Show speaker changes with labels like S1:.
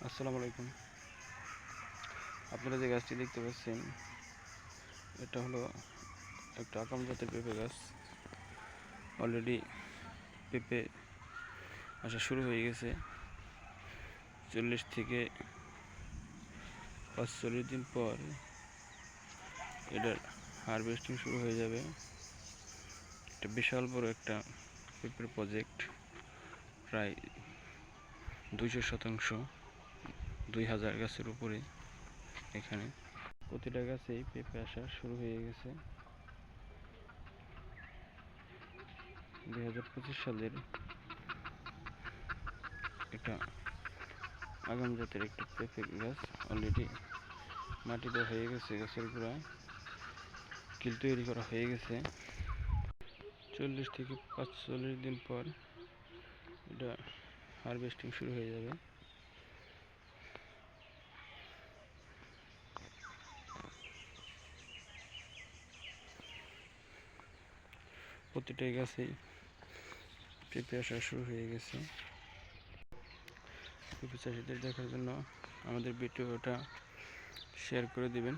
S1: আসসালামু আলাইকুম। আপনারা যে গাছটি দেখতে পাচ্ছেন এটা হলো একটা আকাম জাতের পেঁপে গাছ। অলরেডি পেঁপে আসা শুরু হয়ে গেছে। 40 থেকে 45 দিন পর এটার হারভেস্টিং শুরু হয়ে যাবে। এটা বিশাল বড় একটা পেঁপের প্রজেক্ট, প্রায় 200%, 2000 গাছের উপরে। এখানে প্রতিটা গাছেই পেঁপে আসা শুরু হয়ে গেছে। 2025 সালের এটা আগাম জাতের একটা পেঁপে গাছ। অলরেডি মাটি দেওয়া হয়ে গেছে, গাছের গোড়ায় কিল তৈরি করা হয়ে গেছে। 40 থেকে 45 দিন পর এটা হারভেস্টিং শুরু হয়ে যাবে। প্রতিটা গাছেই পেঁপে আসা শুরু হয়ে গেছে। পেঁপে চাষিদের দেখার জন্য আমাদের ভিডিওটা শেয়ার করে দিবেন।